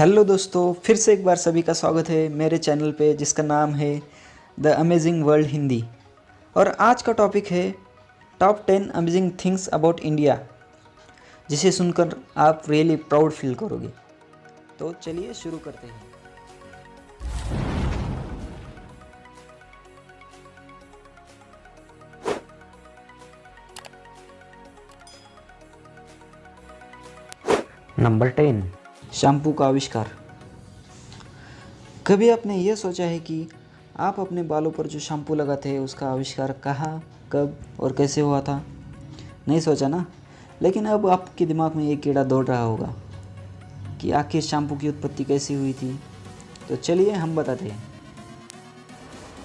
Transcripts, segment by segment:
Hello दोस्तों, फिर से एक बार सभी का स्वागत है मेरे चैनल पे जिसका नाम है द अमेजिंग वर्ल्ड हिंदी। और आज का टॉपिक है top 10 amazing things about India, जिसे सुनकर आप रियली प्राउड फील करोगे। तो चलिए शुरू करते हैं। नंबर 10। शैम्पू का आविष्कार। कभी आपने यह सोचा है कि आप अपने बालों पर जो शैम्पू लगाते हैं उसका आविष्कार कहाँ, कब और कैसे हुआ था? नहीं सोचा ना? लेकिन अब आपके दिमाग में एक कीड़ा दौड़ रहा होगा कि आखिर शैम्पू की उत्पत्ति कैसी हुई थी। तो चलिए हम बताते हैं।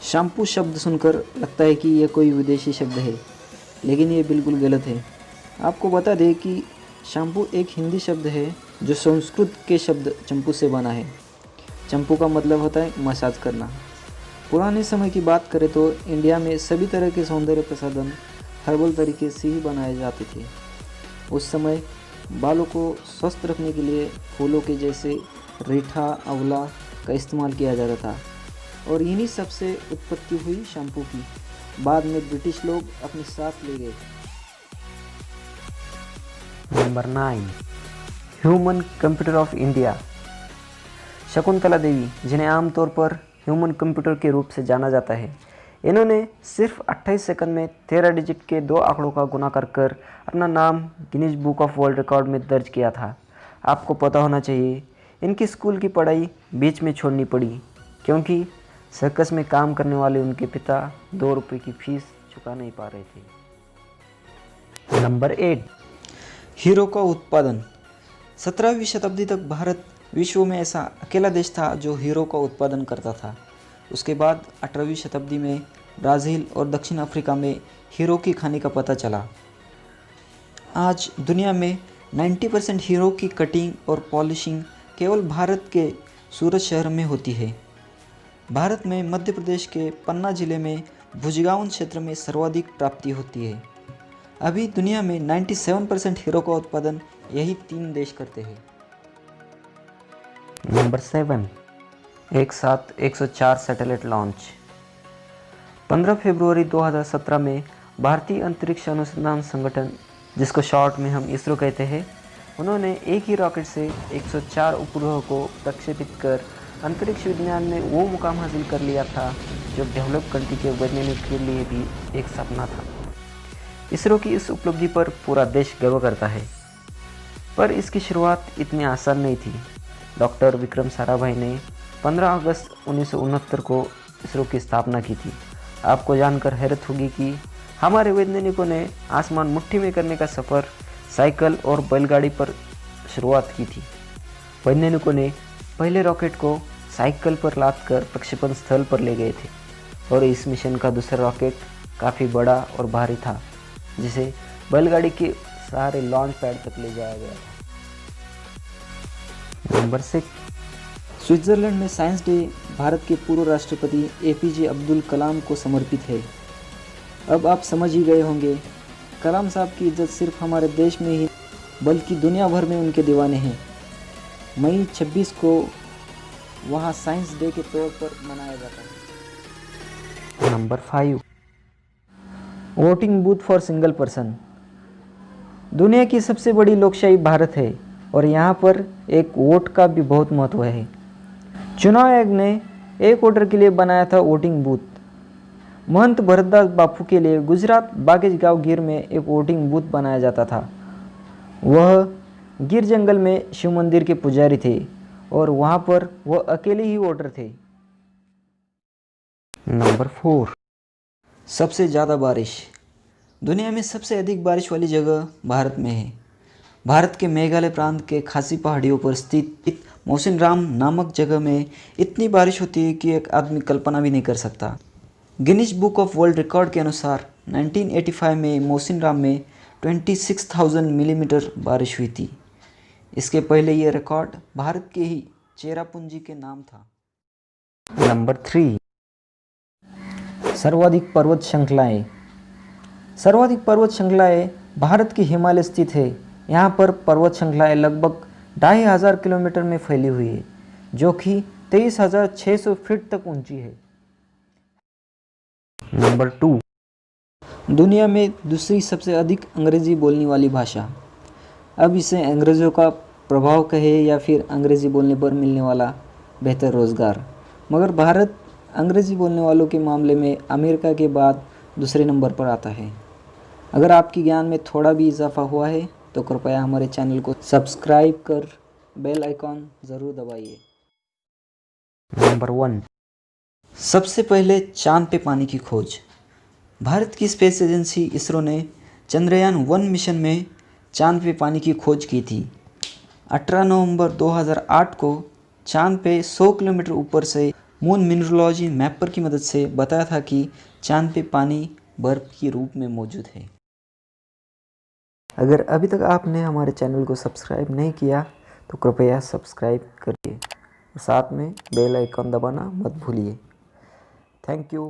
शैम्पू शब्द सुनकर लगता है कि यह कोई विदेशी शब्द है, लेकिन ये बिल्कुल गलत है। आपको बता दें कि शैम्पू एक हिंदी शब्द है जो संस्कृत के शब्द चंपू से बना है। चंपू का मतलब होता है मसाज करना। पुराने समय की बात करें तो इंडिया में सभी तरह के सौंदर्य प्रसाधन हर्बल तरीके से ही बनाए जाते थे। उस समय बालों को स्वस्थ रखने के लिए फूलों के जैसे रीठा, आंवला का इस्तेमाल किया जाता था और इन्हीं सब से उत्पत्ति हुई शैम्पू की। बाद में ब्रिटिश लोग अपने साथ ले गए। Number 9। Human computer of India. Shakuntala Devi, जिन्हें आमतौर पर ह्यूमन कंप्यूटर के रूप से जाना जाता है, इन्होंने सिर्फ 28 सेकंड में 13 डिजिट के 2 आंकड़ों का गुणा कर अपना नाम Guinness book of world record में दर्ज किया था। आपको पता होना चाहिए, इनकी स्कूल की पढ़ाई बीच में छोड़नी पड़ी क्योंकि सर्कस में काम करने वाले उनके पिता 2 रुपये की फीस चुका नहीं पा रहे थे। नंबर 8। हीरो का उत्पादन। 17वीं शताब्दी तक भारत विश्व में ऐसा अकेला देश था जो हीरो का उत्पादन करता था। उसके बाद 18वीं शताब्दी में ब्राज़ील और दक्षिण अफ्रीका में हीरो की खानी का पता चला। आज दुनिया में 90% हीरो की कटिंग और पॉलिशिंग केवल भारत के सूरत शहर में होती है। भारत में मध्य प्रदेश के पन्ना जिले में भुजगांव क्षेत्र में सर्वाधिक प्राप्ति होती है। अभी दुनिया में 97% हीरो का उत्पादन यही 3 देश करते हैं। नंबर 7। एक साथ 104 सैटेलाइट लॉन्च। 15 फरवरी 2017 में भारतीय अंतरिक्ष अनुसंधान संगठन, जिसको शॉर्ट में हम इसरो कहते हैं, उन्होंने एक ही रॉकेट से 104 उपग्रहों को प्रक्षेपित कर अंतरिक्ष विज्ञान में वो मुकाम हासिल कर लिया था जो डेवलप कंट्री के वैज्ञानिक के लिए भी एक सपना था। इसरो की इस उपलब्धि पर पूरा देश गर्व करता है, पर इसकी शुरुआत इतनी आसान नहीं थी। डॉक्टर विक्रम साराभाई ने 15 अगस्त 1969 को इसरो की स्थापना की थी। आपको जानकर हैरत होगी कि हमारे वैज्ञानिकों ने आसमान मुट्ठी में करने का सफ़र साइकिल और बैलगाड़ी पर शुरुआत की थी। वैज्ञानिकों ने पहले रॉकेट को साइकिल पर लादकर प्रक्षेपण स्थल पर ले गए थे और इस मिशन का दूसरा रॉकेट काफ़ी बड़ा और भारी था, जिसे बैलगाड़ी के सहारे लॉन्च पैड तक ले जाया गया था। नंबर 6। स्विट्ज़रलैंड में साइंस डे भारत के पूर्व राष्ट्रपति एपीजे अब्दुल कलाम को समर्पित है। अब आप समझ ही गए होंगे, कलाम साहब की इज्जत सिर्फ हमारे देश में ही बल्कि दुनिया भर में उनके दीवाने हैं। मई 26 को वहाँ साइंस डे के तौर पर मनाया जाता है। Number 5। Voting booth for single person. दुनिया की सबसे बड़ी लोकशाही भारत है और यहाँ पर एक वोट का भी बहुत महत्व है। चुनाव आयोग ने एक वोटर के लिए बनाया था वोटिंग बूथ। महंत भरतदास बापू के लिए गुजरात बागेज गांव गिर में एक वोटिंग बूथ बनाया जाता था। वह गिर जंगल में शिव मंदिर के पुजारी थे और वहाँ पर वह अकेले ही वोटर थे। नंबर 4। सबसे ज़्यादा बारिश। दुनिया में सबसे अधिक बारिश वाली जगह भारत में है। भारत के मेघालय प्रांत के खासी पहाड़ियों पर स्थित मौसिनराम नामक जगह में इतनी बारिश होती है कि एक आदमी कल्पना भी नहीं कर सकता। Guinness book of world record के अनुसार 1985 में मौसिनराम में 26,000 मिलीमीटर बारिश हुई थी। इसके पहले यह रिकॉर्ड भारत के ही चेरापूंजी के नाम था। नंबर 3। सर्वाधिक पर्वत श्रृंखलाएँ। सर्वाधिक पर्वत श्रृंखलाएँ भारत के हिमालय स्थित है। यहाँ पर पर्वत श्रृंखलाएँ लगभग 2500 किलोमीटर में फैली हुई है, जो कि 23,600 फीट तक ऊंची है। नंबर 2, दुनिया में दूसरी सबसे अधिक अंग्रेज़ी बोलने वाली भाषा। अब इसे अंग्रेज़ों का प्रभाव कहे या फिर अंग्रेज़ी बोलने पर मिलने वाला बेहतर रोज़गार, मगर भारत अंग्रेज़ी बोलने वालों के मामले में अमेरिका के बाद दूसरे नंबर पर आता है। अगर आपके ज्ञान में थोड़ा भी इजाफा हुआ है तो कृपया हमारे चैनल को सब्सक्राइब कर बेल आइकॉन ज़रूर दबाइए। नंबर 1, सबसे पहले चांद पे पानी की खोज। भारत की स्पेस एजेंसी इसरो ने चंद्रयान 1 मिशन में चांद पे पानी की खोज की थी। 18 नवंबर 2008 को चांद पे 100 किलोमीटर ऊपर से मून मिनरोलॉजी मैपर की मदद से बताया था कि चांद पे पानी बर्फ के रूप में मौजूद है। अगर अभी तक आपने हमारे चैनल को सब्सक्राइब नहीं किया तो कृपया सब्सक्राइब करिए, साथ में बेल आइकन दबाना मत भूलिए। Thank you.